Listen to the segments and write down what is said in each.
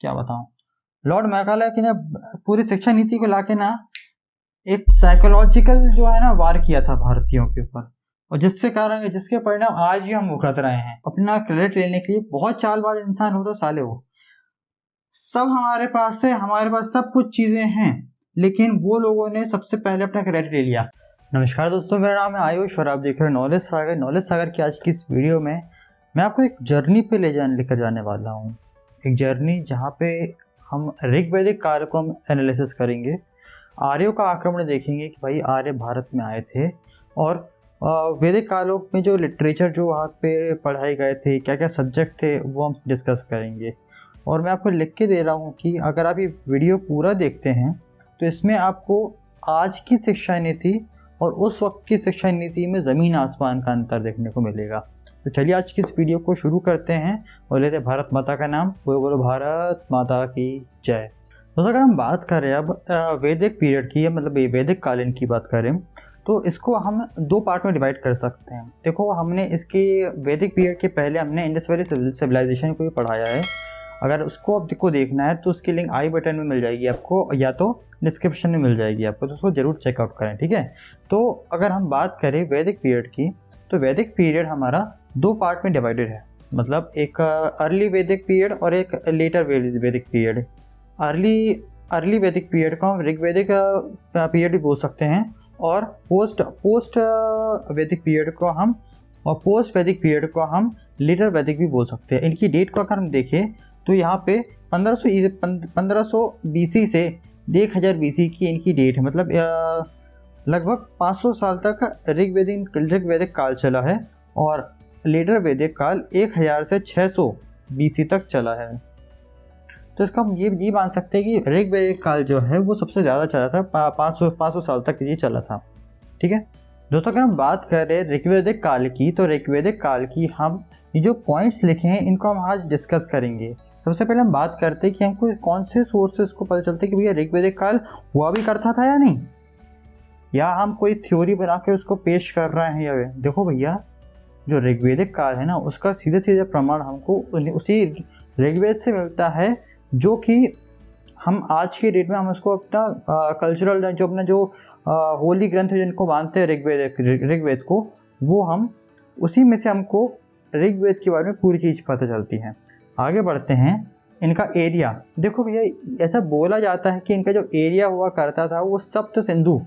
क्या बताऊं। Lord Macaulay की ने पूरी शिक्षा नीति को लाके ना एक साइकोलॉजिकल जो है ना वार किया था भारतीयों के ऊपर, और जिसके परिणाम आज भी हम भुगत रहे हैं। अपना क्रेडिट लेने के लिए बहुत चालबाज इंसान हो तो साले वो सब हमारे पास सब कुछ चीजें हैं, लेकिन वो लोगों ने सबसे पहले अपना क्रेडिट ले लिया। नमस्कार दोस्तों, मेरा नाम है आयुष और आप देख रहे हैं नॉलेज सागर। नॉलेज सागर की आज की इस वीडियो में मैं आपको एक जर्नी पे लेकर जाने वाला हूँ। एक जर्नी जहाँ पे हम ऋग्वैदिक काल को हम एनालिसिस करेंगे, आर्यों का आक्रमण देखेंगे कि भाई आर्य भारत में आए थे, और वैदिक कालों में जो लिटरेचर जो वहाँ पे पढ़ाए गए थे, क्या क्या सब्जेक्ट थे, वो हम डिस्कस करेंगे। और मैं आपको लिख के दे रहा हूँ कि अगर आप ये वीडियो पूरा देखते हैं तो इसमें आपको आज की शिक्षा नीति और उस वक्त की शिक्षा नीति में ज़मीन आसमान का अंतर देखने को मिलेगा। तो चलिए आज की इस वीडियो को शुरू करते हैं और लेते भारत माता का नाम। वो बोलो भारत माता की जय। तो अगर हम बात करें अब वैदिक पीरियड की, मतलब वैदिक कालीन की बात करें, तो इसको हम दो पार्ट में डिवाइड कर सकते हैं। देखो, हमने इसके वैदिक पीरियड के पहले हमने इंडस वैली सिविलाइजेशन को भी पढ़ाया है। अगर उसको आपको देखना है तो उसकी लिंक आई बटन में मिल जाएगी आपको, या तो डिस्क्रिप्शन में मिल जाएगी आपको, तो उसको ज़रूर चेकआउट करें, ठीक है। तो अगर हम बात करें वैदिक पीरियड की, तो वैदिक पीरियड हमारा दो पार्ट में डिवाइडेड है। मतलब एक अर्ली वैदिक पीरियड और एक लेटर वैदिक पीरियड। अर्ली वैदिक पीरियड को हम ऋग्वैदिक पीरियड भी बोल सकते हैं, और पोस्ट वैदिक पीरियड को हम और पोस्ट वैदिक पीरियड को हम लेटर वैदिक भी बोल सकते हैं। इनकी डेट को अगर हम देखें तो यहाँ पे 1500 BC से 1000 BC की इनकी डेट है। मतलब लगभग 500 साल तक ऋग्वैदिक काल चला है, और लेटर वैदिक काल 1000 से 600 BC तक चला है। तो इसका हम ये मान सकते हैं कि ऋग्वैदिक काल जो है वो सबसे ज़्यादा चला था, 500 साल तक ये चला था, ठीक है दोस्तों। अगर हम बात करें ऋग्वैदिक काल की, तो ऋग्वैदिक काल की हम ये जो पॉइंट्स लिखे हैं इनको हम आज डिस्कस करेंगे। सबसे पहले हम बात करते हैं कि हमको कौन से सोर्सेस को पता चलता है कि भैया ऋग्वैदिक काल हुआ भी करता था या नहीं, या हम कोई थ्योरी बना के उसको पेश कर रहे हैं। या देखो भैया, जो ऋग्वैदिक काल है ना, उसका सीधे सीधे प्रमाण हमको उसी ऋग्वेद से मिलता है, जो कि हम आज की डेट में हम उसको अपना कल्चरल जो होली ग्रंथ जिनको मानते हैं ऋग्वेद को, वो हम उसी में से हमको ऋग्वेद के बारे में पूरी चीज़ पता चलती है। आगे बढ़ते हैं। इनका एरिया देखो भैया, ऐसा बोला जाता है कि इनका जो एरिया हुआ करता था वो सप्त सिंधु,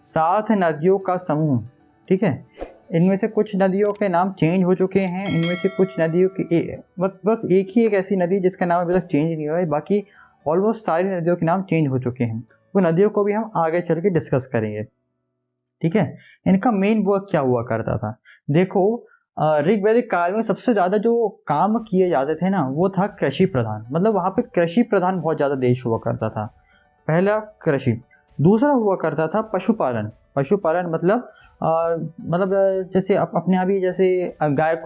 7 नदियों का समूह, ठीक है। इनमें से कुछ नदियों के नाम चेंज हो चुके हैं। इनमें से कुछ नदियों की बस एक ऐसी नदी जिसका नाम अभी तक चेंज नहीं हुआ है, बाकी ऑलमोस्ट सारी नदियों के नाम चेंज हो चुके हैं। वो नदियों को भी हम आगे चल के डिस्कस करेंगे, ठीक है। इनका मेन वर्क क्या हुआ करता था, देखो ऋग्वैदिक काल में सबसे ज़्यादा जो काम किए जाते थे ना, वो था कृषि प्रधान। मतलब वहाँ पे कृषि प्रधान बहुत ज़्यादा देश हुआ करता था। पहला कृषि, दूसरा हुआ करता था पशुपालन। पशुपालन मतलब जैसे अपने यहाँ भी जैसे गाय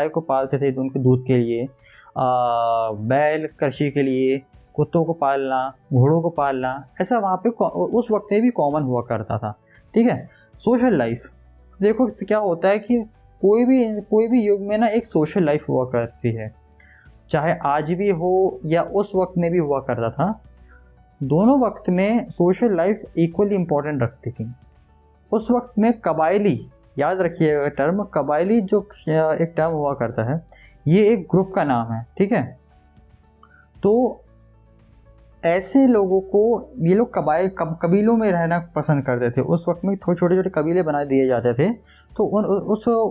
को पालते थे उनके दूध के लिए, बैल कृषि के लिए, कुत्तों को पालना, घोड़ों को पालना, ऐसा वहाँ पे उस वक्त भी कॉमन हुआ करता था, ठीक है। सोशल लाइफ देखो क्या होता है कि कोई भी युग में ना एक सोशल लाइफ हुआ करती है, चाहे आज भी हो या उस वक्त में भी हुआ करता था। दोनों वक्त में सोशल लाइफ इक्वली इम्पोर्टेंट रखती थी। उस वक्त में कबायली, याद रखिएगा टर्म कबायली, जो एक टर्म हुआ करता है, ये एक ग्रुप का नाम है, ठीक है। तो ऐसे लोगों को ये लोग कबीलों में रहना पसंद करते थे। उस वक्त में छोटे छोटे कबीले बना दिए जाते थे, तो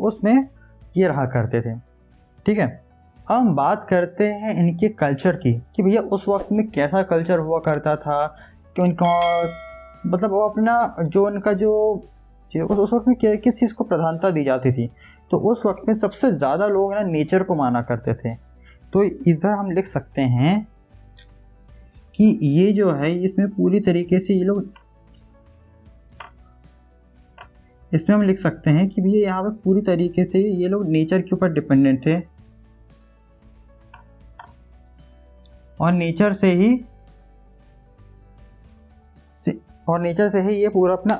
उसमें ये रहा करते थे, ठीक है। हम बात करते हैं इनके कल्चर की कि भैया उस वक्त में कैसा कल्चर हुआ करता था, कि उनका मतलब वो अपना जो उनका जो उस वक्त में किस चीज़ को प्रधानता दी जाती थी। तो उस वक्त में सबसे ज़्यादा लोग ना नेचर को माना करते थे। तो इधर हम लिख सकते हैं कि ये जो है इसमें पूरी तरीके से इसमें हम लिख सकते हैं कि भैया यहाँ पे पूरी तरीके से ये लोग नेचर के ऊपर डिपेंडेंट थे, और नेचर से ही ये पूरा अपना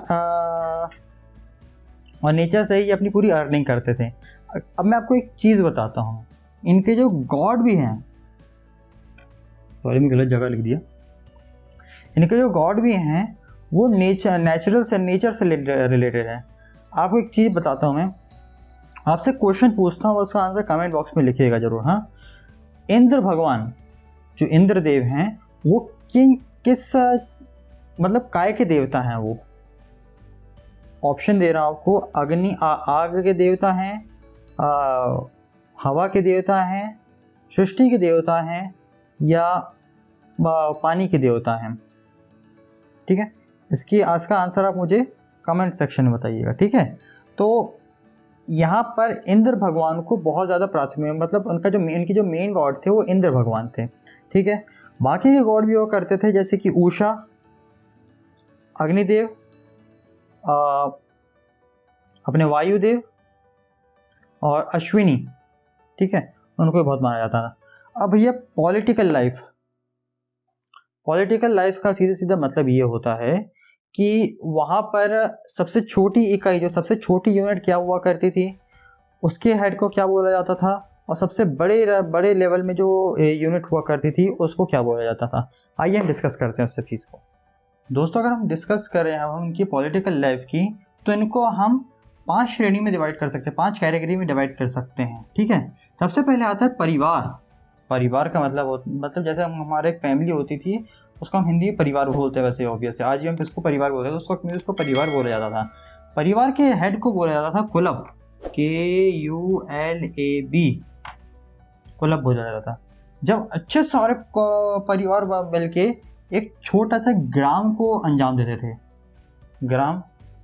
और नेचर से ही अपनी पूरी अर्निंग करते थे। अब मैं आपको एक चीज़ बताता हूँ, इनके जो गॉड भी हैं सॉरी मैं गलत जगह लिख दिया। इनके जो गॉड भी हैं वो नेचर से रिलेटेड है। आपको एक चीज़ बताता हूँ, मैं आपसे क्वेश्चन पूछता हूँ, उसका आंसर कमेंट बॉक्स में लिखिएगा जरूर। हाँ, इंद्र भगवान जो इंद्रदेव हैं वो किस मतलब काय के देवता हैं? वो ऑप्शन दे रहा हूँ आपको, अग्नि आग के देवता हैं, हवा के देवता हैं, सृष्टि के देवता हैं, या पानी के देवता हैं। ठीक है, इसका आंसर आप मुझे कमेंट सेक्शन में बताइएगा। ठीक है, तो यहाँ पर इंद्र भगवान को बहुत ज़्यादा प्राथमिक, मतलब उनकी जो मेन गॉड थे वो इंद्र भगवान थे। ठीक है, बाकी के गॉड भी वो करते थे, जैसे कि उषा, अग्निदेव, अपने वायुदेव और अश्विनी। ठीक है, उनको बहुत माना जाता था। अब भैया पॉलिटिकल लाइफ का सीधा सीधा मतलब ये होता है कि वहाँ पर सबसे छोटी इकाई, जो सबसे छोटी यूनिट क्या हुआ करती थी, उसके हेड को क्या बोला जाता था, और सबसे बड़े लेवल में जो यूनिट हुआ करती थी उसको क्या बोला जाता था। आइए हम डिस्कस करते हैं उस सब चीज़ को। दोस्तों, अगर हम डिस्कस कर रहे हैं हम उनकी पॉलिटिकल लाइफ की, तो इनको हम 5 श्रेणी में डिवाइड कर सकते हैं, 5 कैटेगरी में डिवाइड कर सकते हैं। ठीक है, सबसे पहले आता है परिवार का मतलब जैसे हमारे एक फैमिली होती थी, उसको हम हिंदी में परिवार बोलते हैं, वैसे ऑब्वियस है आज भी हम इसको परिवार बोलते हैं, तो उस वक्त में उसको परिवार बोला जाता था। परिवार के हेड को बोला जाता था कुलब, KULAB, कुलब बोला जाता था। जब अच्छे सारे परिवार मिलके एक छोटा सा ग्राम को अंजाम देते थे। ग्राम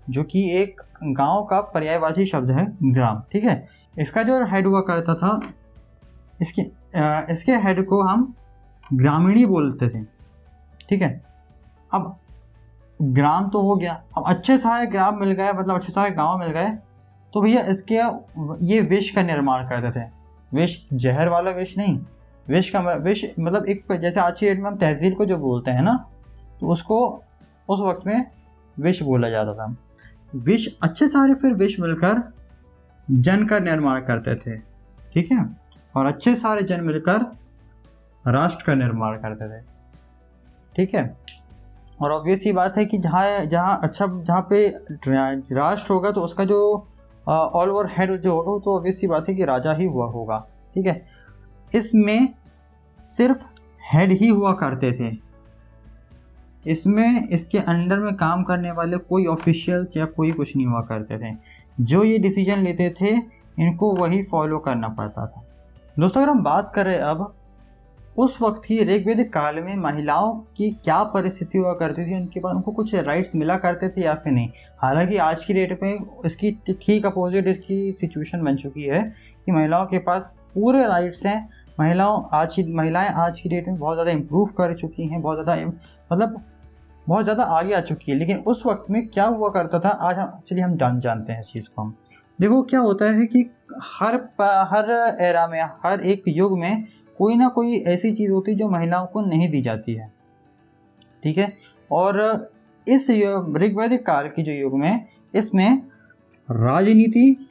जो कि एक गांव का पर्यायवाची शब्द है, ग्राम। ठीक है, इसका जो हेड हुआ करता था, इसके हेड को हम ग्रामीणी बोलते थे। ठीक है, अब ग्राम तो हो गया, अब अच्छे सारे ग्राम मिल गए, मतलब अच्छे सारे गांव मिल गए, तो भैया ये विष का निर्माण करते थे। विष जहर वाला विष नहीं, विष मतलब एक, जैसे आज की डेट में हम तहसील को जो बोलते हैं ना, तो उसको उस वक्त में विष बोला जाता था। विष, अच्छे सारे फिर विष मिलकर जन का निर्माण करते थे। ठीक है, और अच्छे सारे जन मिलकर राष्ट्र का निर्माण करते थे। ठीक है, और ऑब्वियस ही बात है कि जहाँ पे राष्ट्र होगा तो उसका जो ऑल ओवर हेड जो होगा, तो ऑब्वियस ही बात है कि राजा ही हुआ होगा। ठीक है, इसमें सिर्फ हेड ही हुआ करते थे, इसमें इसके अंडर में काम करने वाले कोई ऑफिशियल्स या कोई कुछ नहीं हुआ करते थे। जो ये डिसीजन लेते थे इनको वही फॉलो करना पड़ता था। दोस्तों, अगर हम बात करें अब उस वक्त की ऋग्वेदिक काल में महिलाओं की क्या परिस्थिति हुआ करती थी, उनके पास उनको कुछ राइट्स मिला करते थे या फिर नहीं। हालांकि आज की डेट में इसकी ठीक अपोजिट इसकी सिचुएशन बन चुकी है कि महिलाओं के पास पूरे राइट्स हैं। महिलाएं आज की डेट में बहुत ज़्यादा इम्प्रूव कर चुकी हैं, बहुत ज़्यादा आगे आ चुकी है। लेकिन उस वक्त में क्या हुआ करता था, आज हम जानते हैं इस चीज़ को। हम देखो क्या होता है कि हर एरा में, हर एक युग में कोई ना कोई ऐसी चीज़ होती है जो महिलाओं को नहीं दी जाती है। ठीक है, और इस ऋग्वैदिक काल की जो युग में, इसमें राजनीति,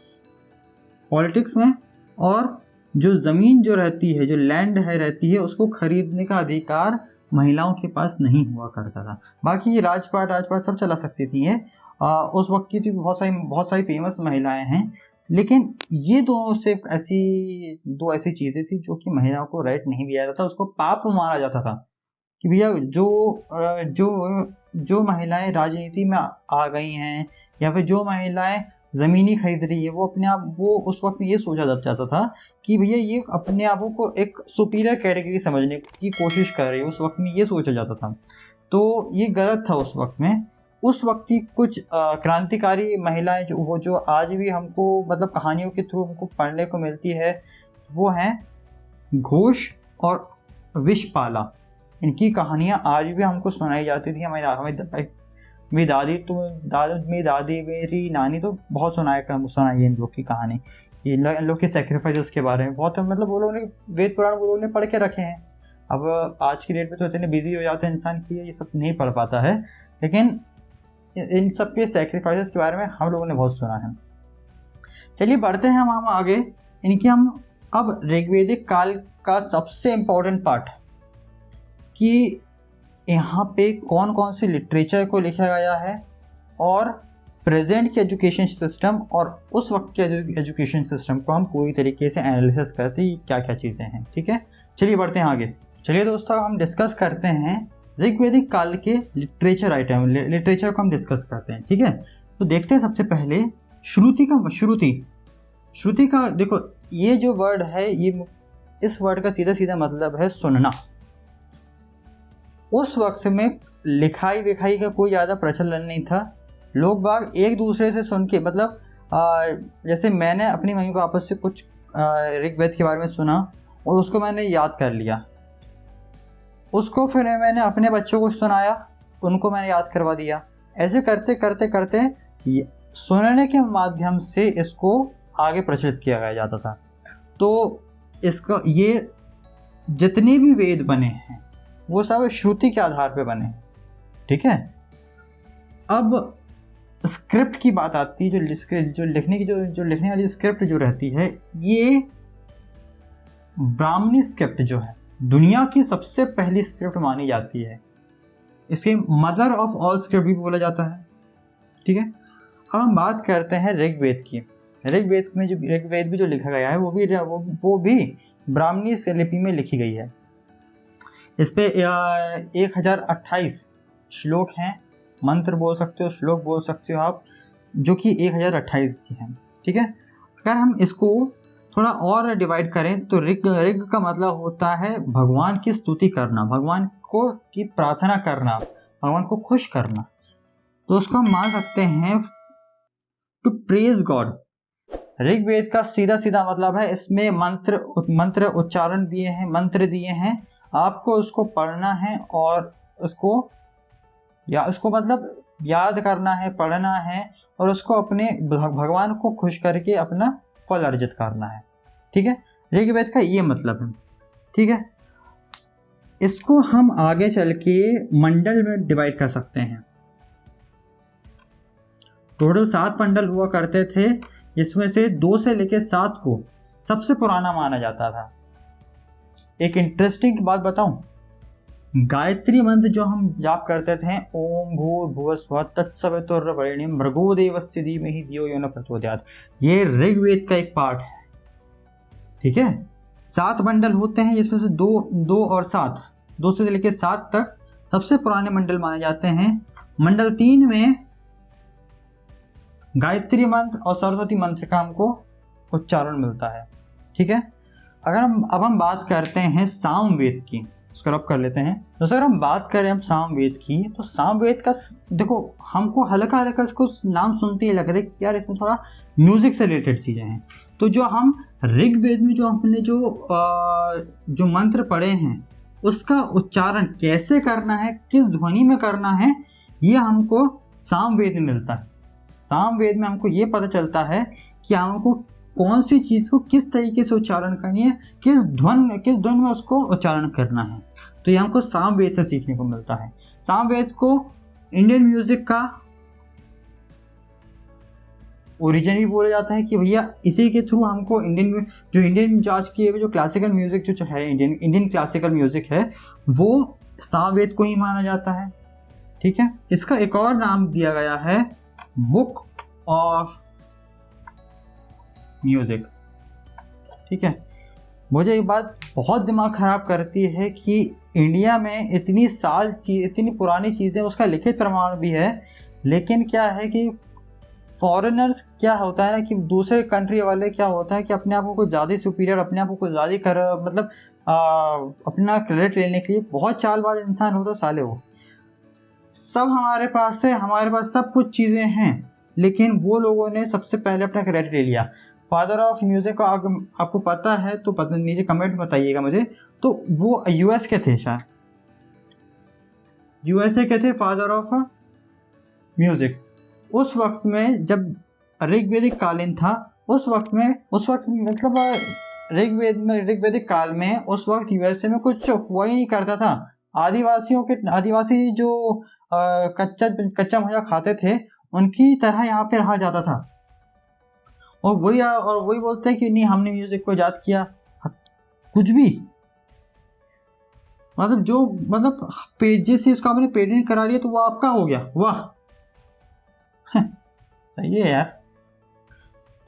पॉलिटिक्स में, और जो ज़मीन जो रहती है, जो लैंड है रहती है, उसको खरीदने का अधिकार महिलाओं के पास नहीं हुआ करता था। बाकी ये राजपाट सब चला सकती थी। ये उस वक्त की बहुत सारी फेमस महिलाएं हैं, लेकिन ये दो ऐसी चीज़ें थी जो कि महिलाओं को राइट नहीं दिया जाता था, उसको पाप माना जाता था कि भैया जो महिलाएं राजनीति में आ गई हैं, या फिर जो महिलाएं ज़मीनी खरीद रही है, वो उस वक्त ये सोचा जाता था कि भैया ये अपने आप को एक सुपीरियर कैटेगरी समझने की कोशिश कर रही है। उस वक्त में ये सोचा जाता था, तो ये गलत था उस वक्त में। उस वक्त की कुछ क्रांतिकारी महिलाएं जो आज भी हमको मतलब कहानियों के थ्रू हमको पढ़ने को मिलती है, वो हैं घोष और विषपाला। इनकी कहानियाँ आज भी हमको सुनाई जाती थी। मेरी दादी मेरी नानी तो बहुत सुनाई है इन लोग की कहानी, इन लोग के सेक्रीफाइसेस के बारे में बहुत, मतलब वो लोगों ने वेद पुराण वो लोगों ने पढ़ के रखे हैं। अब आज की डेट में तो इतने बिजी हो जाते हैं इंसान की ये सब नहीं पढ़ पाता है, लेकिन इन सब के सेक्रीफाइसेस के बारे में हम लोगों ने बहुत सुना है। चलिए बढ़ते हैं हम आगे। हम अब ऋग्वेदिक काल का सबसे इम्पोर्टेंट पार्ट, कि यहाँ पे कौन कौन से लिटरेचर को लिखा गया है और प्रेजेंट के एजुकेशन सिस्टम और उस वक्त के एजुकेशन सिस्टम को हम पूरी तरीके से एनालिसिस करते हैं क्या क्या चीज़ें हैं। ठीक है, चलिए बढ़ते हैं आगे। चलिए दोस्तों, हम डिस्कस करते हैं ऋग्वेदिक काल के लिटरेचर को हम डिस्कस करते हैं। ठीक है, तो देखते हैं सबसे पहले श्रुति का देखो, ये जो वर्ड है, ये इस वर्ड का सीधा सीधा मतलब है सुनना। उस वक्त में लिखाई विखाई का कोई ज़्यादा प्रचलन नहीं था। लोग बाग एक दूसरे से सुन के, मतलब जैसे मैंने अपनी मम्मी पापा से कुछ ऋग्वेद के बारे में सुना और उसको मैंने याद कर लिया, उसको फिर मैंने अपने बच्चों को सुनाया, उनको मैंने याद करवा दिया। ऐसे करते करते करते सुनने के माध्यम से इसको आगे प्रचलित किया गया जाता था। तो इसका ये जितने भी वेद बने हैं वो सब श्रुति के आधार पे बने हैं। ठीक है, अब स्क्रिप्ट की बात आती है, जो लिखने वाली स्क्रिप्ट जो रहती है, ये ब्राह्मणी स्क्रिप्ट जो है दुनिया की सबसे पहली स्क्रिप्ट मानी जाती है। इसे मदर ऑफ ऑल स्क्रिप्ट भी बोला जाता है। ठीक है, अब हम बात करते हैं ऋग्वेद की। ऋग्वेद में जो ऋग्वेद भी जो लिखा गया है वो भी ब्राह्मणी लिपि में लिखी गई है। इस पे 1028 श्लोक हैं, मंत्र बोल सकते हो, श्लोक बोल सकते हो आप, जो कि 1028 हैं। ठीक है, अगर हम इसको थोड़ा और डिवाइड करें तो ऋग का मतलब होता है भगवान की स्तुति करना, भगवान को की प्रार्थना करना, भगवान को खुश करना। तो उसको हम मान सकते हैं टू प्रेज गॉड। ऋग्वेद का सीधा सीधा मतलब है, इसमें मंत्र उच्चारण दिए हैं, मंत्र दिए हैं, आपको उसको पढ़ना है और उसको मतलब याद करना है, पढ़ना है और उसको अपने भगवान को खुश करके अपना फल अर्जित करना है। ठीक है, ऋग्वेद का ये मतलब है। ठीक है, इसको हम आगे चल के मंडल में डिवाइड कर सकते हैं। टोटल 7 मंडल हुआ करते थे, जिसमें से 2 से लेकर 7 को सबसे पुराना माना जाता था। एक इंटरेस्टिंग बात बताऊं, गायत्री मंत्र जो हम जाप करते थे, ओम भूर्भुवस्सुवः तत्सवितुर्वरेण्यं भर्गो देवस्य धीमहि धियो यो न प्रचोदयात्, ये ऋग्वेद का एक पार्ट है। ठीक है, 7 मंडल होते हैं, जिसमें से 2 और 7, 2 से लेकर 7 तक सबसे पुराने मंडल माने जाते हैं। मंडल 3 में गायत्री मंत्र और सरस्वती मंत्र का हमको उच्चारण मिलता है। ठीक है, अब हम बात करते हैं सामवेद की, उसको रब कर लेते हैं। तो अगर हम बात करें अब सामवेद की, तो सामवेद का देखो, हमको हल्का हल्का इसको नाम सुनते ही लग रहा है कि यार इसमें थोड़ा म्यूजिक से रिलेटेड चीज़ें हैं। तो जो हम ऋग्वेद में जो हमने जो मंत्र पढ़े हैं, उसका उच्चारण कैसे करना है, किस ध्वनि में करना है, ये हमको सामवेद में मिलता है। सामवेद में हमको ये पता चलता है कि हमको कौन सी चीज़ को किस तरीके से उच्चारण करनी है, किस ध्वनि में उसको उच्चारण करना है। तो ये हमको सामवेद से सीखने को मिलता है। सामवेद को इंडियन म्यूजिक का ओरिजिन भी बोला जाता है कि भैया इसी के थ्रू हमको इंडियन आज की जो क्लासिकल म्यूजिक जो है, इंडियन क्लासिकल म्यूजिक है, वो सामवेद को ही माना जाता है। ठीक है, इसका एक और नाम दिया गया है बुक ऑफ म्यूजिक। ठीक है, मुझे एक बात बहुत दिमाग खराब करती है कि इंडिया में इतनी पुरानी चीज़ें, उसका लिखित प्रमाण भी है, लेकिन क्या है कि फॉरेनर्स क्या होता है ना, कि दूसरे कंट्री वाले क्या होता है कि अपने आप को कुछ ज़्यादा सुपीरियर, अपने आप को कुछ ज़्यादा मतलब अपना क्रेडिट लेने के लिए बहुत चालबाज इंसान होता साले। वो सब हमारे पास सब कुछ चीज़ें हैं, लेकिन वो लोगों ने सबसे पहले अपना क्रेडिट ले लिया। फादर ऑफ म्यूजिक का आपको पता है तो नीचे कमेंट बताइएगा मुझे। तो वो यूएस के थे, शायद यूएसए के थे फादर ऑफ म्यूजिक। उस वक्त में जब ऋग्वेदिक कालीन था, उस वक्त मतलब ऋग्वेदिक काल में उस वक्त यूएसए में कुछ हुआ ही नहीं करता था। आदिवासी जो कच्चा भुजा खाते थे, उनकी तरह यहाँ पे रहा जाता था। और वही बोलते हैं कि नहीं, हमने म्यूजिक को याद किया, कुछ भी। मतलब जो मतलब पेजेस से इसको आपने पेटेंट करा लिया तो वो आपका हो गया, वाह सही है यार।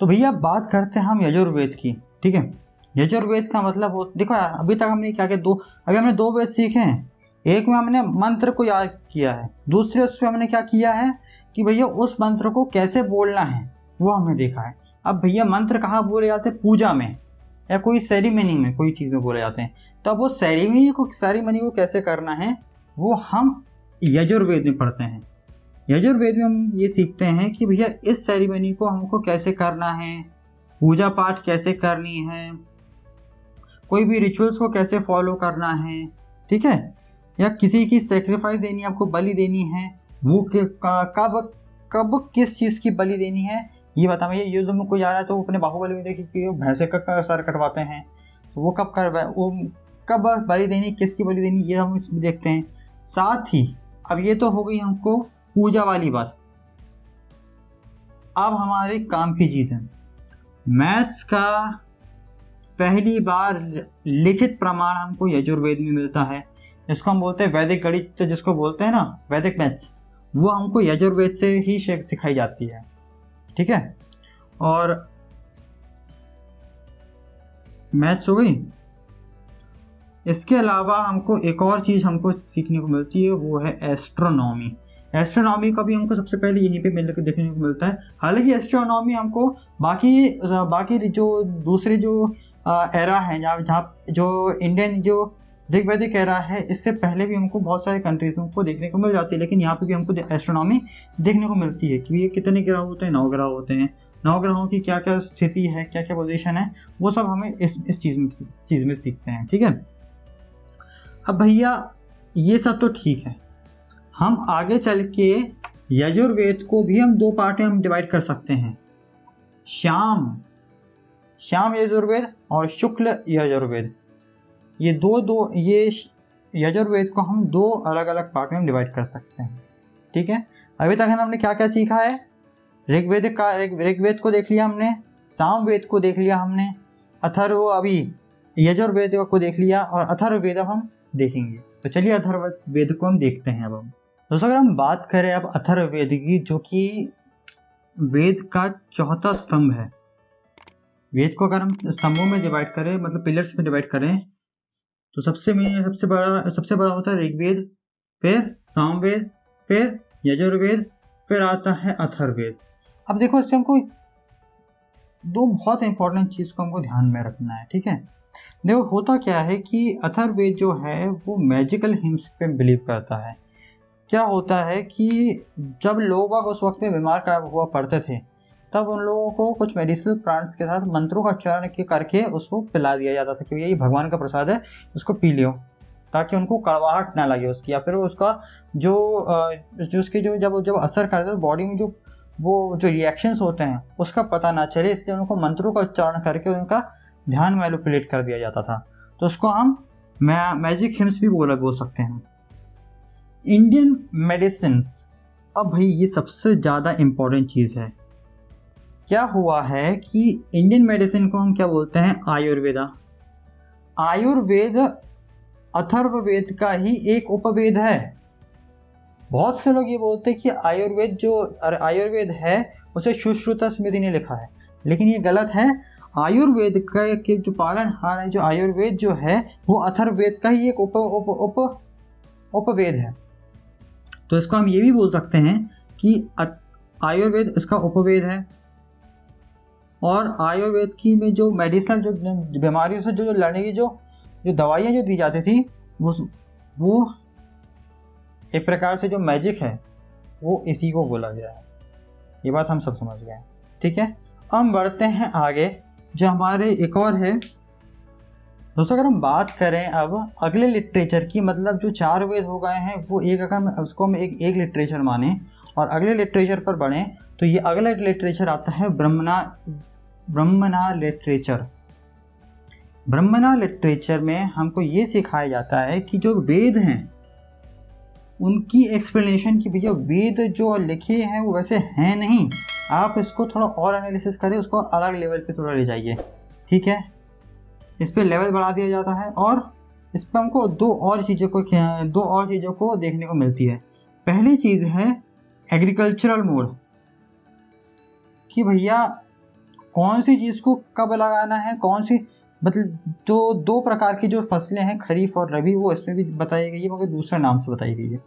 तो भैया बात करते हैं हम यजुर्वेद की, ठीक है। यजुर्वेद का मतलब हो, देखो यार अभी तक हमने क्या किया, अभी हमने 2 वेद सीखे हैं। एक में हमने मंत्र को याद किया है, दूसरे उसमें हमने क्या किया है कि भैया उस मंत्र को कैसे बोलना है वो हमने देखा है। अब भैया मंत्र कहाँ बोले जाते हैं, पूजा में या कोई सेरेमनी में, कोई चीज़ में बोले जाते हैं। तो अब वो सेरेमनी को कैसे करना है वो हम यजुर्वेद में पढ़ते हैं। यजुर्वेद में हम ये सीखते हैं कि भैया इस सेरेमनी को हमको कैसे करना है, पूजा पाठ कैसे करनी है, कोई भी रिचुअल्स को कैसे फॉलो करना है, ठीक है। या किसी की सेक्रीफाइस देनी है, आपको बलि देनी है, वो कब कब किस चीज़ की बलि देनी है ये बता। भैया युद्ध में कोई आ रहा है तो वो अपने बाहुबली में देखिए कि भैंसे का सर कटवाते हैं, तो वो कब बलि देनी, किसकी बलि देनी, ये हम इसमें देखते हैं। साथ ही अब ये तो हो गई हमको पूजा वाली बात। अब हमारे काम की चीज़ है, मैथ्स का पहली बार लिखित प्रमाण हमको यजुर्वेद में मिलता है। इसको हम बोलते हैं वैदिक गणित, तो जिसको बोलते हैं ना वैदिक मैथ्स, वो हमको यजुर्वेद से ही सिखाई जाती है, ठीक है। और मैथ्स हो गई, इसके अलावा हमको एक और चीज़ हमको सीखने को मिलती है, वो है एस्ट्रोनॉमी। एस्ट्रोनॉमी का भी हमको सबसे पहले यहीं पे मिलकर देखने को मिलता है। हालांकि एस्ट्रोनॉमी हमको बाकी जो दूसरे जो एरा है, जहाँ जो इंडियन जो ऋग्वैदिक एरा है, इससे पहले भी हमको बहुत सारे कंट्रीज को देखने को मिल जाती है, लेकिन यहाँ पे भी हमको एस्ट्रोनॉमी देखने को मिलती है कि ये कितने ग्रह होते हैं, 9 ग्रह होते हैं, 9 ग्रहों की क्या क्या स्थिति है, क्या क्या पोजीशन है, वो सब हमें इस चीज़ में सीखते हैं, ठीक है। अब भैया ये सब तो ठीक है, हम आगे चल के यजुर्वेद को भी हम 2 पार्ट में हम डिवाइड कर सकते हैं, श्याम यजुर्वेद और शुक्ल यजुर्वेद। ये ये यजुर्वेद को हम 2 अलग अलग पार्ट में हम डिवाइड कर सकते हैं, ठीक है। अभी तक हमने क्या क्या सीखा है, ऋग्वेद को देख लिया हमने, सामवेद को देख लिया हमने, अभी यजुर्वेद को देख लिया, और अथर्ववेद अब हम देखेंगे। तो चलिए अथर्ववेद को हम देखते हैं। अब हम दोस्तों अगर हम बात करें अब अथर्ववेद की, जो कि वेद का 4था स्तंभ है। वेद को अगर हम स्तंभों में डिवाइड करें, मतलब पिलर्स में डिवाइड करें, तो सबसे बड़ा होता है ऋग्वेद, फिर सामवेद, फिर यजुर्वेद, फिर आता है अथर्ववेद। अब देखो इससे हमको 2 बहुत इंपॉर्टेंट चीज़ को हमको ध्यान में रखना है, ठीक है। देखो होता क्या है कि अथर्ववेद जो है वो मैजिकल हिम्स पे बिलीव करता है। क्या होता है कि जब लोग उस वक्त में बीमार हुआ पड़ते थे, तब उन लोगों को कुछ मेडिसिनल प्लांट्स के साथ मंत्रों का उच्चारण करके उसको पिला दिया जाता था कि ये भगवान का प्रसाद है, उसको पी लियो, ताकि उनको कड़वाहट ना लगे उसकी, या फिर उसका जो उसके जो जब असर करता है बॉडी में, जो रिएक्शंस होते हैं उसका पता ना चले, इसलिए उनको मंत्रों का उच्चारण करके उनका ध्यान मैनिपुलेट कर दिया जाता था। तो उसको हम मैजिक हिम्स भी बोल सकते हैं। इंडियन मेडिसिन्स, अब भाई ये सबसे ज़्यादा इम्पोर्टेंट चीज़ है। क्या हुआ है कि इंडियन मेडिसिन को हम क्या बोलते हैं, आयुर्वेदा। आयुर्वेद अथर्ववेद का ही एक उपवेद है। बहुत से लोग ये बोलते हैं कि आयुर्वेद है उसे सुश्रुता स्मृति ने लिखा है, लेकिन ये गलत है। आयुर्वेद के जो पालनहार है, जो आयुर्वेद जो है, वो अथर्ववेद का ही एक उपवेद है। तो इसको हम ये भी बोल सकते हैं कि आयुर्वेद इसका उपवेद है। और आयुर्वेद की में जो मेडिसिन, जो बीमारियों से जो लड़ने की जो दवाइयाँ जो दी जाती थी, वो एक प्रकार से जो मैजिक है वो इसी को बोला गया है। ये बात हम सब समझ गए, ठीक है। हम बढ़ते हैं आगे, जो हमारे एक और है दोस्तों। अगर हम बात करें अब अगले लिटरेचर की, मतलब जो 4 वेद हो गए हैं वो उसको हम एक लिटरेचर माने और अगले लिटरेचर पर बढ़ें, तो ये अगला लिटरेचर आता है ब्रह्मणा लिटरेचर। ब्रह्मणा लिटरेचर में हमको ये सिखाया जाता है कि जो वेद हैं उनकी एक्सप्लेनेशन, की भैया वेद जो लिखे हैं वो वैसे हैं नहीं, आप इसको थोड़ा और एनालिसिस करें, उसको अलग लेवल पे थोड़ा ले जाइए, ठीक है। इस पे लेवल बढ़ा दिया जाता है और इस पर हमको दो और चीज़ों को देखने को मिलती है। पहली चीज़ है एग्रीकल्चरल मोड, कि भैया कौन सी चीज़ को कब लगाना है, कौन सी, मतलब जो दो प्रकार की जो फसलें हैं खरीफ और रबी, वो इसमें भी बताई गई है मगर दूसरे नाम से बताई गई है।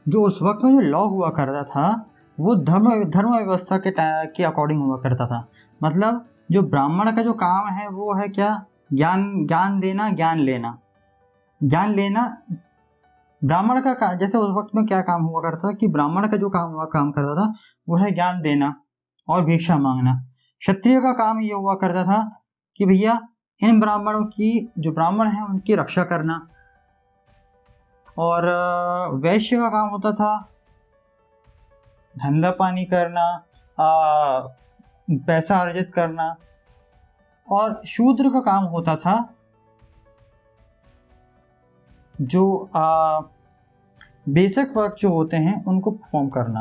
जो उस वक्त में जो लॉ हुआ करता था वो धर्म व्यवस्था के अकॉर्डिंग हुआ करता था। मतलब जो ब्राह्मण का जो काम है वो है क्या, ज्ञान देना, ज्ञान लेना। ब्राह्मण का जैसे उस वक्त में क्या काम हुआ करता था कि ब्राह्मण का जो काम करता था वो है ज्ञान देना और भिक्षा मांगना। क्षत्रिय का काम ये हुआ करता था कि भैया इन ब्राह्मणों की, जो ब्राह्मण हैं उनकी रक्षा करना। और वैश्य का काम होता था धंधा पानी करना, पैसा अर्जित करना। और शूद्र का काम होता था जो बेसिक वर्क जो होते हैं उनको परफॉर्म करना।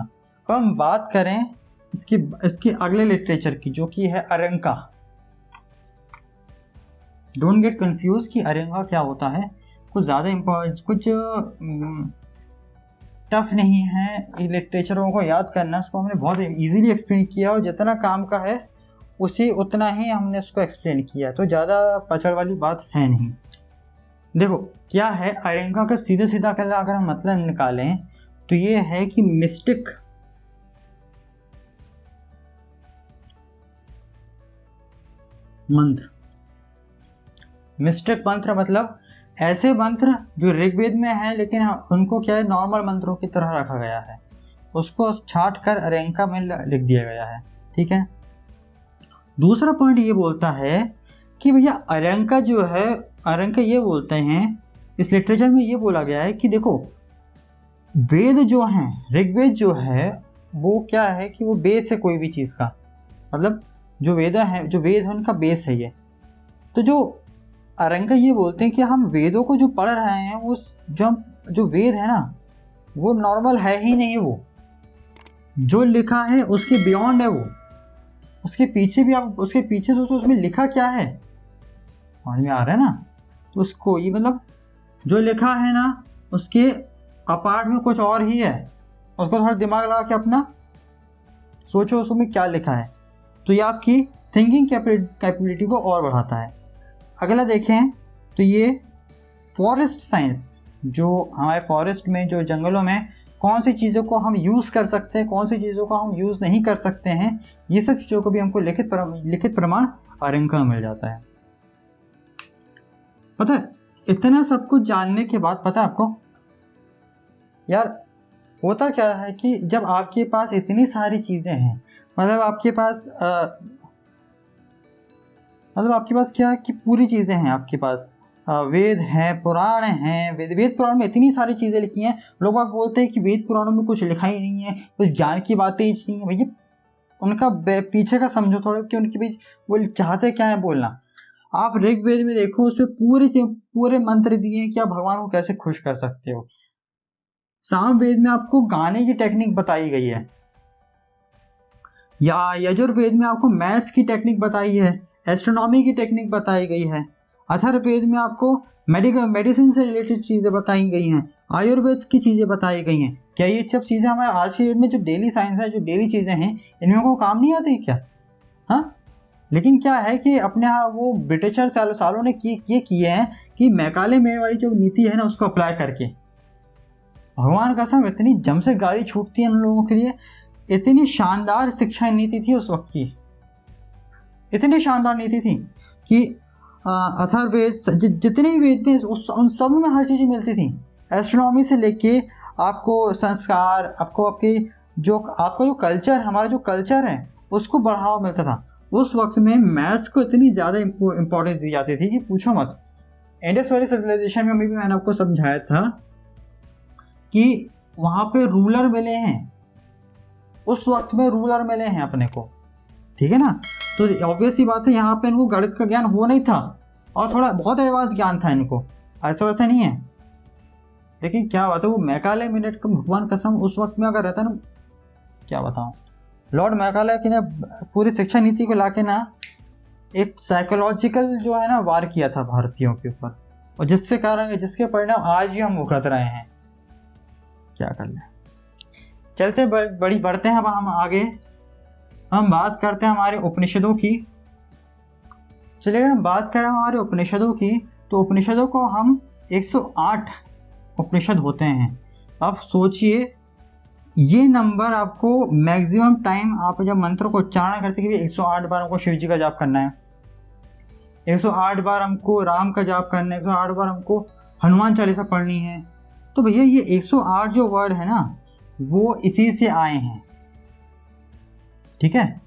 अब हम बात करें इसके अगले लिटरेचर की, जो कि है अरंका। डोंट गेट कंफ्यूज कि अरंका क्या होता है, कुछ ज़्यादा कुछ टफ नहीं है ये लिटरेचरों को याद करना। इसको हमने बहुत इजीली एक्सप्लेन किया और जितना काम का है उतना ही हमने इसको एक्सप्लेन किया, तो ज़्यादा पचड़ वाली बात है नहीं। देखो क्या है अरंका का सीधे सीधा कर अगर हम मतलब निकालें तो ये है कि मिस्टिक मंत्र, मतलब ऐसे मंत्र जो ऋग्वेद में है लेकिन उनको क्या है नॉर्मल मंत्रों की तरह रखा गया है, उसको छाट कर अरंका में लिख दिया गया है। ठीक है। दूसरा पॉइंट ये बोलता है कि भैया अरंका ये बोलते हैं, इस लिटरेचर में ये बोला गया है कि देखो वेद जो हैं, ऋग्वेद जो है वो क्या है कि वो बेस है कोई भी चीज़ का, मतलब जो वेद है उनका बेस है ये। तो जो अरंका ये बोलते हैं कि हम वेदों को जो पढ़ रहे हैं वो जो वेद है ना वो नॉर्मल है ही नहीं, वो जो लिखा है उसके बियॉन्ड है, वो उसके पीछे सोचो उसमें लिखा क्या है, समझ में आ रहा है ना। तो उसको ये मतलब जो लिखा है ना उसके अपार्ट में कुछ और ही है, उसको थोड़ा दिमाग लगा के अपना सोचो उसमें क्या लिखा है, तो ये आपकी थिंकिंग कैपेबिलिटी को और बढ़ाता है। अगला देखें तो ये फॉरेस्ट साइंस, जो हमारे फॉरेस्ट में जो जंगलों में कौन सी चीज़ों को हम यूज़ कर सकते हैं, कौन सी चीज़ों को हम यूज़ नहीं कर सकते हैं, ये सब चीज़ों को भी हमको लिखित प्रमाण अरंका में मिल जाता है। पता है इतना सब कुछ जानने के बाद पता है आपको यार होता क्या है कि जब आपके पास इतनी सारी चीज़ें हैं, मतलब आपके पास क्या कि पूरी चीज़ें हैं आपके पास, वेद हैं, पुराण हैं, वेद पुराण में इतनी सारी चीज़ें लिखी हैं। लोग बाग बोलते हैं कि वेद पुराणों में कुछ लिखा ही नहीं है, कुछ ज्ञान की बातें ही नहीं है। भैया उनका पीछे का समझो थोड़ा कि उनके बीच वो चाहते क्या है बोलना। आप ऋग्वेद में देखो उसमें पूरे मंत्र दिए हैं कि आप भगवान को कैसे खुश कर सकते हो। सामवेद में आपको गाने की टेक्निक बताई गई है, या यजुर्वेद में आपको मैथ्स की टेक्निक बताई है, एस्ट्रोनॉमी की टेक्निक बताई गई है, अथर्ववेद में आपको मेडिसिन से रिलेटेड चीज़ें बताई गई हैं, आयुर्वेद की चीज़ें बताई गई हैं। क्या ये सब चीज़ें हमारे आज की डेट में जो डेली साइंस है, जो डेली चीज़ें हैं, इनमें को काम नहीं आती क्या? हाँ, लेकिन क्या है कि अपने यहाँ वो ब्रिटिशर सालों ने ये किए हैं कि मैकाले मेरे वाली जो नीति है ना उसको अप्लाई करके, भगवान कसम इतनी जम से गाली छूटती है उन लोगों के लिए। इतनी शानदार शिक्षा नीति थी उस वक्त की, इतनी शानदार नीति थी कि अथर्ववेद जितने भी वेद थे उन सब में हर चीज़ मिलती थी। एस्ट्रोनॉमी से लेके आपको संस्कार, आपका जो कल्चर, हमारा जो कल्चर है उसको बढ़ावा मिलता था। उस वक्त में मैथ्स को इतनी ज़्यादा इम्पोर्टेंस दी जाती थी कि पूछो मत। इंडस वैली सिविलाइजेशन में भी मैंने आपको समझाया था कि वहाँ पे रूलर मिले हैं, उस वक्त में रूलर मिले हैं अपने को, ठीक है ना। तो ऑब्वियस सी बात है यहाँ पे इनको गणित का ज्ञान हो नहीं था और थोड़ा बहुत एडवांस ज्ञान था इनको, ऐसा वैसा नहीं है। लेकिन क्या बात है वो मैकाले मिनट का भगवान कसम उस वक्त में अगर रहता ना, क्या बताऊँ, लॉर्ड मैकाले की ने पूरी शिक्षा नीति को लाके ना एक साइकोलॉजिकल जो है ना वार किया था भारतीयों के ऊपर। और जिसके परिणाम आज भी हम भुगत रहे हैं। क्या कर लें, चलते बढ़ते हैं। अब हम आगे हम बात करते हैं हमारे उपनिषदों की। चलिए अगर हम बात करें हमारे उपनिषदों की, तो उपनिषदों को हम 108 उपनिषद होते हैं। अब सोचिए ये नंबर आपको मैक्सिमम टाइम, आप जब मंत्र को उच्चारण करते हैं कि 108 बार हमको शिव जी का जाप करना है, 108 बार हमको राम का जाप करना है, 108 बार हमको हनुमान चालीसा पढ़नी है। तो भैया ये 108 जो वर्ड है ना, वो इसी से आए हैं। ठीक है,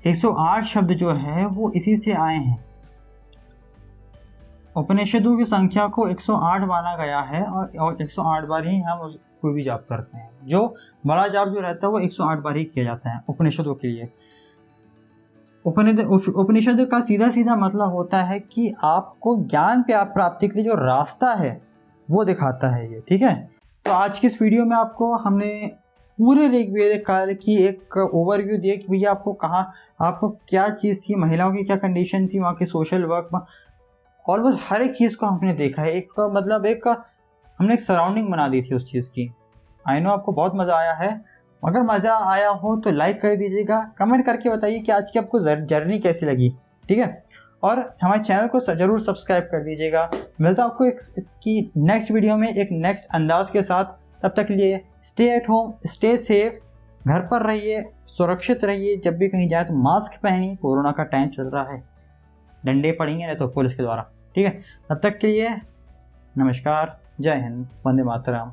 108 शब्द जो है वो इसी से आए हैं। उपनिषदों की संख्या को 108 माना गया है और 108 बार ही हम कोई भी जाप करते हैं। जो बड़ा जाप जो रहता है वो 108 बार ही किया जाता है उपनिषदों के लिए। उपनिषद का सीधा सीधा मतलब होता है कि आपको ज्ञान प्राप्ति के लिए जो रास्ता है वो दिखाता है ये। ठीक है, तो आज की इस वीडियो में हमने पूरे ऋग्वेदिक काल की एक ओवरव्यू दिया कि भैया आपको क्या चीज़ थी, महिलाओं की क्या कंडीशन थी, वहाँ के सोशल वर्क, ऑलमोस्ट हर एक चीज़ को हमने देखा है। हमने एक सराउंडिंग बना दी थी उस चीज़ की। आई नो आपको बहुत मज़ा आया है। अगर मज़ा आया हो तो लाइक कर दीजिएगा, कमेंट करके बताइए कि आज की आपको जर्नी कैसी लगी। ठीक है, और हमारे चैनल को ज़रूर सब्सक्राइब कर दीजिएगा। मिलता हूं आपको इसकी नेक्स्ट वीडियो में एक नेक्स्ट अंदाज के साथ। तब तक के लिए stay at home, stay safe, घर पर रहिए, सुरक्षित रहिए। जब भी कहीं जाए तो मास्क पहनिए, कोरोना का टाइम चल रहा है, डंडे पड़ेंगे नहीं तो पुलिस के द्वारा। ठीक है, तब तक के लिए नमस्कार, जय हिंद, वंदे मातरम।